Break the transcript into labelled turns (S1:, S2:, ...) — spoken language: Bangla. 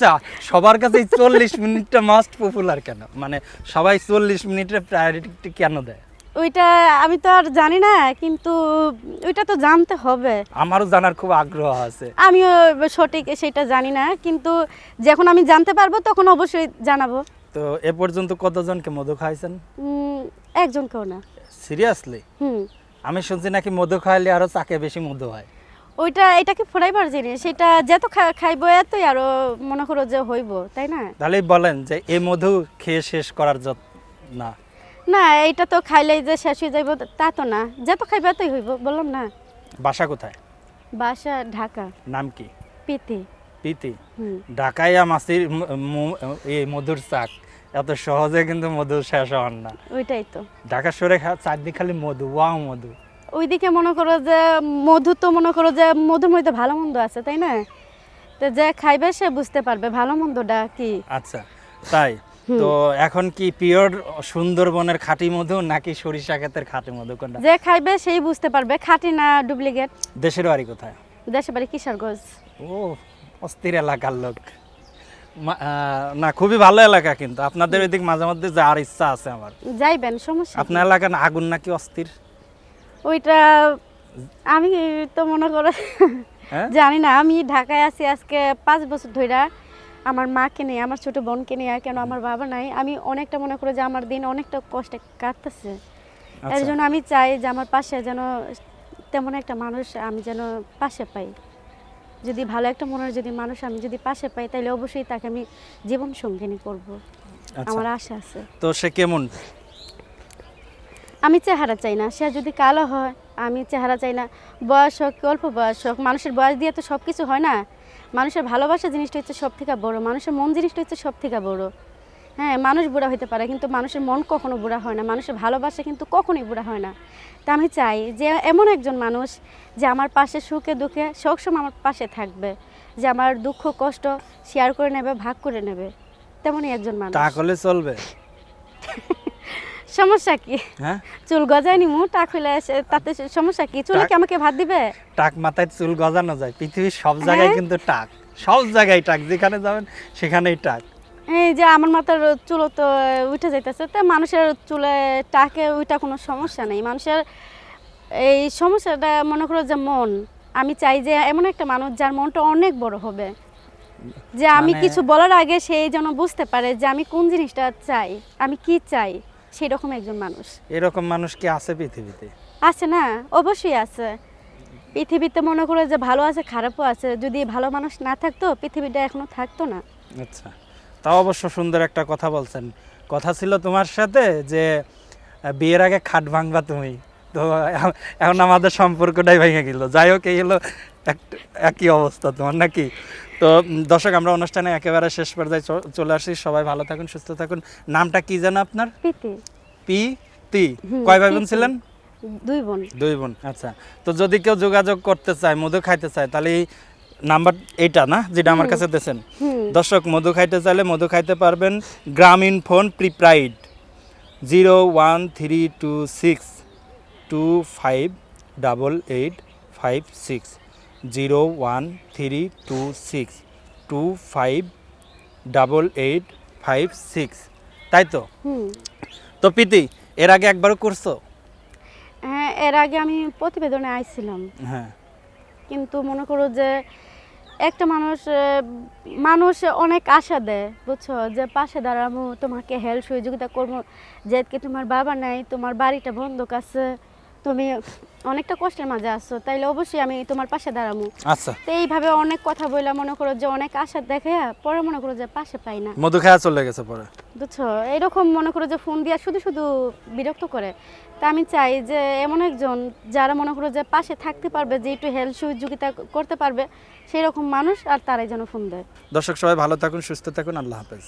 S1: আচ্ছা, সবার কাছে 40 মিনিটটা মাস্ট পপুলার কেন? মানে সবাই 40 মিনিটের প্রায়োরিটি কেন দেয়?
S2: ওইটা আমি তো আর জানি না, কিন্তু ওইটা তো জানতে হবে।
S1: আমারও জানার খুব আগ্রহ আছে।
S2: আমিও সঠিক সেটা জানি না, কিন্তু যখন আমি জানতে পারবো তখন অবশ্যই জানাবো।
S1: তো এ পর্যন্ত কতজনকে মধু খাইছেন?
S2: একজনকেও না।
S1: সিরিয়াসলি? আমি শুনছি নাকি মধু খাইলে আরো চাকে বেশি মধু হয়।
S2: ওইটা এটাকে ফোরাইবার জিনিস, সেটা যত খাইবো এতই আরো মনে করো যে হইব, তাই না?
S1: তাহলেই বলেন যে এই মধু খেয়ে শেষ করার না।
S2: না, এইটা তো খাইলেই যে শেষ হয়ে যাইব তা তো না, যত খাইবে এতই হইব, বললাম না।
S1: বাসা কোথায়?
S2: বাসা ঢাকা।
S1: নাম কি?
S2: পিতি।
S1: পিতি? ঢাকায় মাসির এই মধুর চাক এত সহজে কিন্তু মধু শেষ হওয়ার না।
S2: ওইটাই তো।
S1: ঢাকা শহরে চারদিকে খালি মধু, ওয়াও মধু।
S2: ওইদিকে মনে করো যে মধু, তো মনে করো যে মধুর মধ্যে ভালো মন্দ আছে, তাই না? তো যে খাইবে সে বুঝতে পারবে ভালো মন্দটা কি।
S1: আচ্ছা, তাই তো এখন কি পিওর সুন্দরবনের খাঁটি মধু নাকি সরিষা ক্ষেতের খাঁটি মধু কোনটা?
S2: যে খাইবে সেই বুঝতে পারবে খাঁটি না ডুপ্লিকেট।
S1: দেশের বাড়ি কোথায়?
S2: দেশের বাড়ি কিশোরগঞ্জ।
S1: ও, অস্থির এলাকার লোক। না, খুবই ভালো এলাকা, কিন্তু আপনাদের ওইদিক মাঝে মধ্যে যাওয়ার ইচ্ছা আছে আমার।
S2: যাইবেন, সমস্যা।
S1: আপনার এলাকার আগুন নাকি অস্থির?
S2: ওইটা আমি তো মনে করো জানি না। আমি ঢাকায় আছি আজকে 5 বছর ধরে। আমার মাকে নিয়ে, আমার ছোট বোনকে নিয়ে, কেন আমার বাবা নাই। আমি অনেকটা মনে করো যে আমার দিন অনেকটা কষ্টে কাটতেছে। এর জন্য আমি চাই যে আমার পাশে যেন তেমন একটা মানুষ আমি যেন পাশে পাই। যদি ভালো একটা মনের যদি মানুষ আমি যদি পাশে পাই, তাহলে অবশ্যই তাকে আমি জীবন সঙ্গিনী করব। আমার আশা আছে।
S1: তো সে কেমন?
S2: আমি চেহারা চাই না, সে যদি কালো হয় আমি চেহারা চাই না। বয়স হোক, অল্প বয়স হোক, মানুষের বয়স দিয়ে তো সব কিছু হয় না। মানুষের ভালোবাসা জিনিসটা হচ্ছে সব থেকে বড়, মানুষের মন জিনিসটা হচ্ছে সব থেকে বড়। হ্যাঁ, মানুষ বুড়া হতে পারে, কিন্তু মানুষের মন কখনো বুড়া হয় না, মানুষের ভালোবাসা কিন্তু কখনোই বুড়া হয় না। তা আমি চাই যে এমন একজন মানুষ যে আমার পাশে সুখে দুঃখে সবসময় আমার পাশে থাকবে, যে আমার দুঃখ কষ্ট শেয়ার করে নেবে, ভাগ করে নেবে, তেমনই একজন মানুষ।
S1: টাক হলে চলবে?
S2: সমস্যা কি?
S1: হ্যাঁ,
S2: চুল গজায় নিমু, টাক হইলে তাতে সমস্যা কি? চুলে কি আমাকে ভাত দিবে?
S1: টাক মাথায় চুল গজানো যায়? পৃথিবীর সব জায়গায় কিন্তু টাক, সব জায়গায় টাক, যেখানে যাবেন সেখানেই টাক।
S2: এই যে আমার মাথার চুল তো উঠে যাইতেছে, তো মানুষের চুলে টাকে ওইটা কোনো সমস্যা নেই। মানুষের এই সমস্যাটা মনে করো যে মন। আমি চাই যে এমন একটা মানুষ যার মনটা অনেক বড় হবে, যে আমি কিছু বলার আগে সেই যেন বুঝতে পারে যে আমি কোন জিনিসটা চাই, আমি কি চাই, সেই রকম একজন মানুষ।
S1: এরকম মানুষ কি আছে পৃথিবীতে?
S2: আছে না, অবশ্যই আছে। পৃথিবীতে মনে করো যে ভালো আছে, খারাপও আছে। যদি ভালো মানুষ না থাকতো পৃথিবীটা এখনো থাকতো না।
S1: আচ্ছা, তাও অবশ্য সুন্দর একটা কথা বলছেন। কথা ছিল তোমার সাথে যে বিয়ের আগে খাট ভাঙবা তুমি, তো এখন আমাদের সম্পর্কটাই ভেঙে গেল। যাই হোক, এই হলো একই অবস্থা তোমার নাকি? তো দর্শক, আমরা অনুষ্ঠানে একেবারে শেষ পর্যায়ে চলে আসি। সবাই ভালো থাকুন, সুস্থ থাকুন। নামটা কি যেন আপনার?
S2: প্রীতি।
S1: প্রীতি। কয় ভাই বোন ছিলেন?
S2: 2 বোন।
S1: 2 বোন। আচ্ছা, তো যদি কেউ যোগাযোগ করতে চায়, মধু খাইতে চায়, তাহলে এই নাম্বার এইটা না যেটা আমার কাছে দিয়েছেন? দর্শক, মধু খাইতে চাইলে মধু খাইতে পারবেন। গ্রামীণ ফোন প্রিপ্রাইড 01326 258856 01326 258856, তাই তো? তো প্রীতি, এর আগে একবারও করছো?
S2: হ্যাঁ, এর আগে আমি প্রতিবেদনে আইছিলাম।
S1: হ্যাঁ, কিন্তু
S2: মনে করো যে একটা মানুষ অনেক আশা দেয়, বুঝছো, যে পাশে দাঁড়াবো, তোমাকে হেল্প সহযোগিতা করবো, যে তোমার বাবা নাই, তোমার বাড়িটা বন্ধক আছে, তুমি অনেকটা কষ্টের মাঝে আছো, তাইলে অবশ্যই আমি তোমার পাশে দাঁড়াবো।
S1: আচ্ছা,
S2: তো এইভাবে অনেক কথা বইলা মনে করো যে অনেক আশা দেখে পরে মনে করো যে পাশে পাই না,
S1: মধু খাওয়া চলে গেছে পরে,
S2: বুঝছো। এইরকম মনে করো যে ফোন দিয়া শুধু শুধু বিরক্ত করে। তা আমি চাই যে এমন একজন যারা মনে করো যে পাশে থাকতে পারবে, যে একটু হেল্প সহযোগিতা করতে পারবে, সেই রকম মানুষ, আর তারাই যেন ফোন দেয়।
S1: দর্শক সবাই ভালো থাকুন, সুস্থ থাকুন, আল্লাহ হাফেজ।